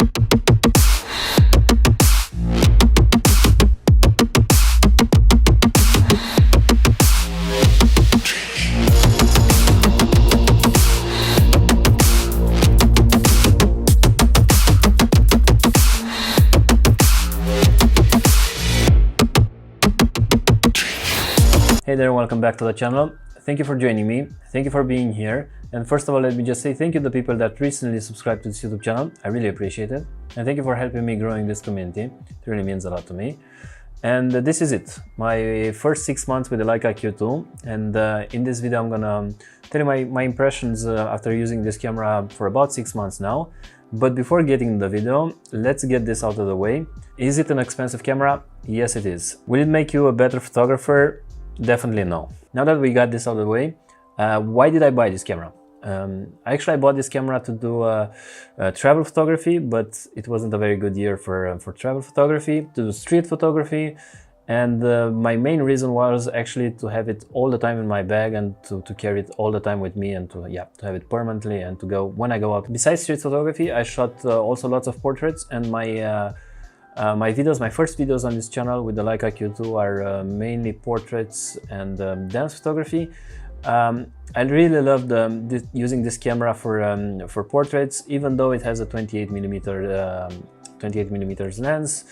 Hey there, welcome back to the channel. Thank you for joining me. Thank you for being here. And first of all, let me just say thank you to the people that recently subscribed to this YouTube channel. I really appreciate it. And thank you for helping me growing this community. It really means a lot to me. And this is it, my first 6 months with the Leica Q2. And in this video, I'm gonna tell you my impressions after using this camera for about 6 months now. But before getting into the video, let's get this out of the way. Is it an expensive camera? Yes, it is. Will it make you a better photographer? Definitely no. Now that we got this out of the way, why did I buy this camera? Actually, I bought this camera to do travel photography, but it wasn't a very good year for travel photography, to do street photography. And my main reason was actually to have it all the time in my bag and to carry it all the time with me and to have it permanently and to go when I go out. Besides street photography, I shot also lots of portraits, and my first videos on this channel with the Leica Q2 are mainly portraits and dance photography. I really loved using this camera for portraits, even though it has a 28mm lens.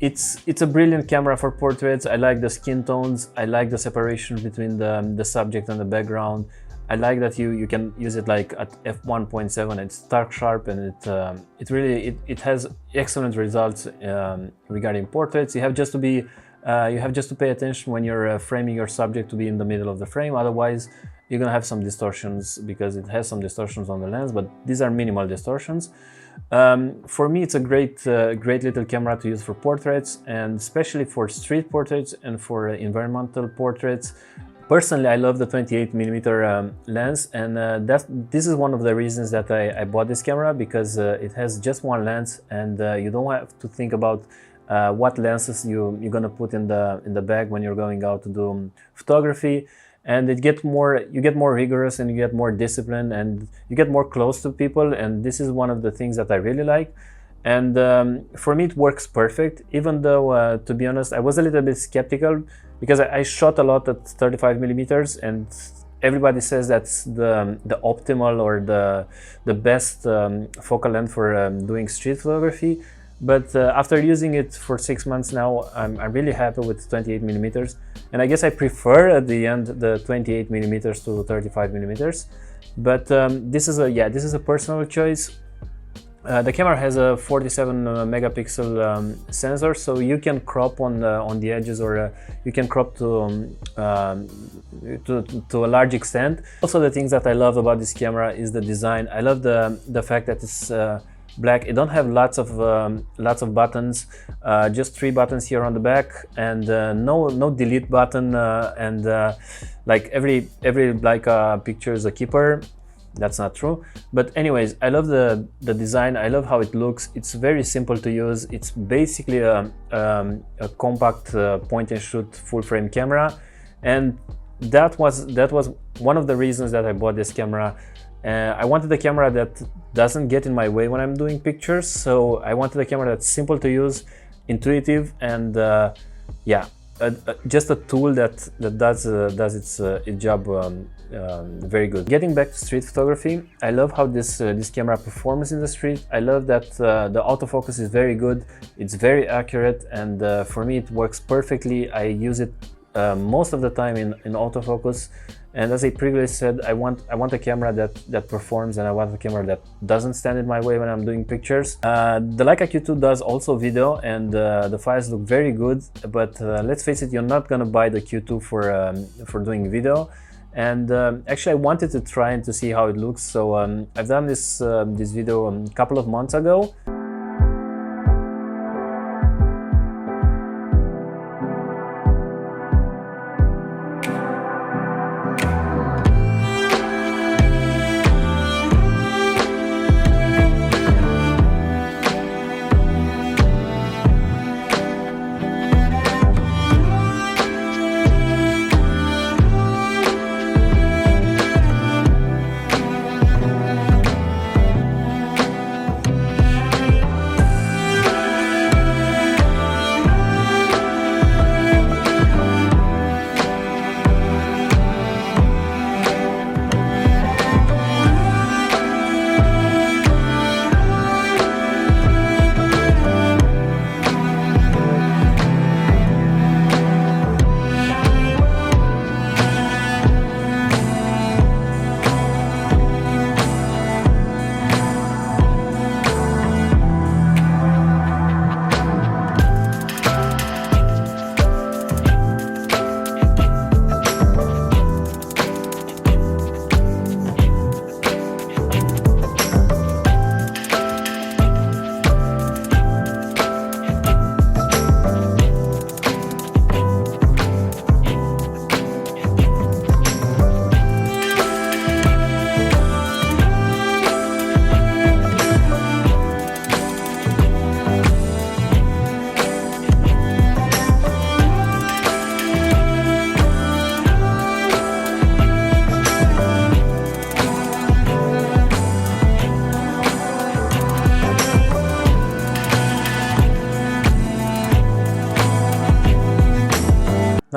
It's a brilliant camera for portraits. I like the skin tones. I like the separation between the subject and the background. I like that you can use it like at f1.7. It's stark sharp, and it has excellent results regarding portraits. You have just to pay attention when you're framing your subject to be in the middle of the frame. Otherwise, you're gonna have some distortions because it has some distortions on the lens, but these are minimal distortions. For me, it's a great little camera to use for portraits, and especially for street portraits and for environmental portraits. Personally, I love the 28mm lens, and this is one of the reasons that I bought this camera, because it has just one lens, and you don't have to think about what lenses you're gonna put in the bag when you're going out to do photography. And you get more rigorous, and you get more disciplined, and you get more close to people, and this is one of the things that I really like. And for me, it works perfect, even though, to be honest, I was a little bit skeptical, because I shot a lot at 35mm, and everybody says that's the optimal or the best focal length for doing street photography. But after using it for 6 months now, I'm really happy with 28mm, and I guess I prefer at the end the 28mm to 35mm. But this is a personal choice. The camera has a 47 megapixel sensor, so you can crop on the edges, or you can crop to a large extent. Also, the things that I love about this camera is the design. I love the fact that it's black. It don't have lots of buttons, just 3 buttons here on the back, and no delete button, and like every Leica picture is a keeper. That's not true, but anyways, I love the design. I love how it looks. It's very simple to use. It's basically a compact point and shoot full frame camera, and that was one of the reasons that I bought this camera. I wanted a camera that doesn't get in my way when I'm doing pictures, so I wanted a camera that's simple to use, intuitive, and just a tool that does its job very good. Getting back to street photography, I love how this camera performs in the street. I love that the autofocus is very good. It's very accurate, and for me it works perfectly. I use it most of the time in autofocus. And as I previously said, I want a camera that performs, and I want a camera that doesn't stand in my way when I'm doing pictures. The Leica Q2 does also video, and the files look very good. But let's face it, you're not gonna buy the Q2 for doing video. And actually, I wanted to try and to see how it looks. So I've done this video a couple of months ago.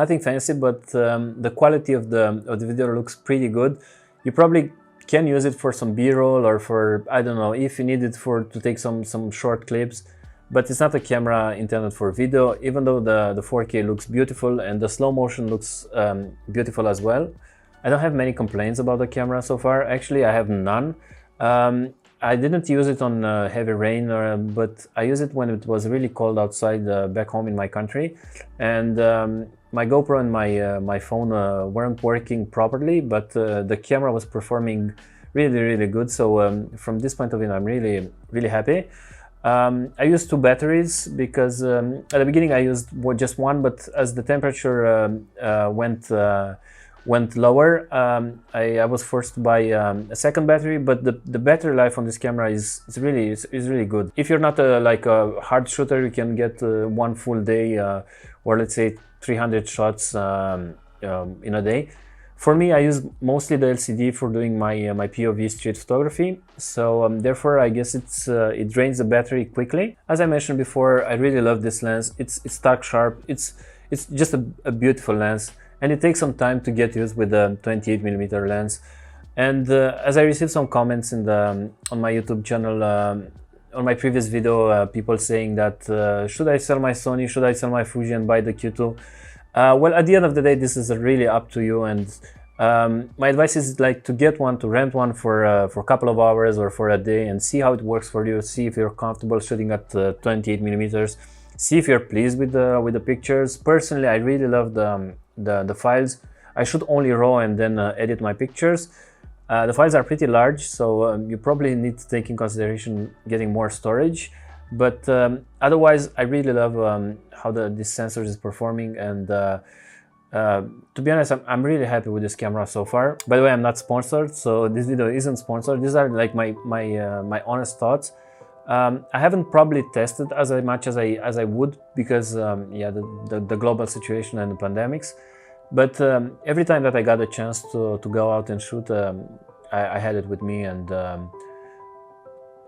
nothing fancy, but the quality of the video looks pretty good. You probably can use it for some B-roll or for, I don't know, if you need it to take some short clips, but it's not a camera intended for video, even though the 4K looks beautiful and the slow motion looks beautiful as well. I don't have many complaints about the camera so far. Actually, I have none. I didn't use it on heavy rain, but I used it when it was really cold outside back home in my country, and my GoPro and my phone weren't working properly, but the camera was performing really good. So from this point of view, I'm really happy. I used 2 batteries because at the beginning I used just one, but as the temperature went lower, I was forced to buy a second battery. But the battery life on this camera is really good. If you're not like a hard shooter, you can get 1 full day, or let's say 300 shots in a day. For me, I use mostly the LCD for doing my POV street photography, so therefore I guess it drains the battery quickly. As I mentioned before, I really love this lens. It's stark sharp. It's just a beautiful lens, and it takes some time to get used with the 28mm lens. And as I received some comments on my YouTube channel on my previous video, people saying that should I sell my Sony, should I sell my Fuji and buy the Q2? Well, at the end of the day, this is really up to you, and my advice is like to get one, to rent one for a couple of hours or for a day and see how it works for you. See if you're comfortable shooting at 28mm. See if you're pleased with the pictures. Personally, I really love the files. I shoot only RAW and then edit my pictures. The files are pretty large, so you probably need to take in consideration getting more storage. But otherwise, I really love how this sensor is performing, and to be honest, I'm really happy with this camera so far. By the way, I'm not sponsored, so this video isn't sponsored. These are like my honest thoughts. I haven't probably tested as much as I would because yeah, the global situation and the pandemics. But every time that I got a chance to go out and shoot, I had it with me, and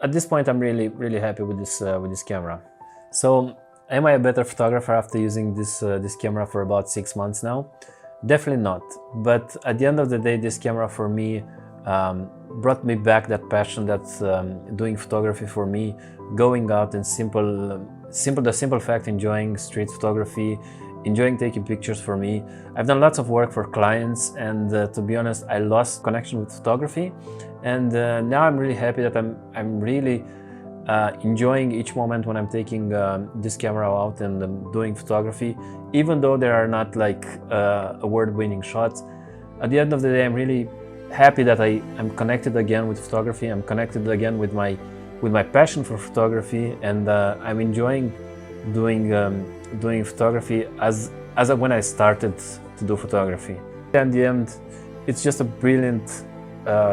at this point, I'm really happy with this camera. So, am I a better photographer after using this camera for about 6 months now? Definitely not. But at the end of the day, this camera for me brought me back that passion that's doing photography for me, going out and the simple fact enjoying street photography, enjoying taking pictures for me. I've done lots of work for clients, and to be honest, I lost connection with photography. And now I'm really happy that I'm really enjoying each moment when I'm taking this camera out and doing photography, even though there are not like award-winning shots. At the end of the day, I'm really happy that I'm connected again with photography. I'm connected again with my passion for photography, and I'm enjoying doing photography as when I started to do photography. In the end, it's just a brilliant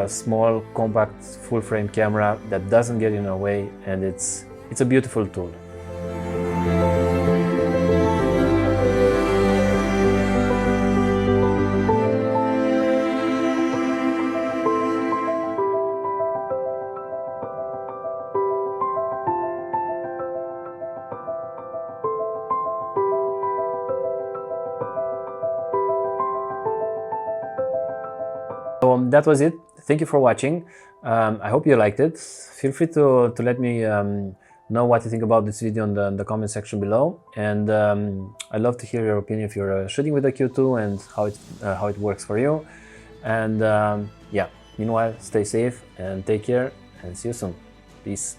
small, compact, full-frame camera that doesn't get in our way, and it's a beautiful tool. So that was it. Thank you for watching. I hope you liked it. Feel free to let me know what you think about this video in the comment section below. And I'd love to hear your opinion if you're shooting with the Q2 and how it works for you. And yeah, meanwhile, stay safe and take care, and see you soon. Peace.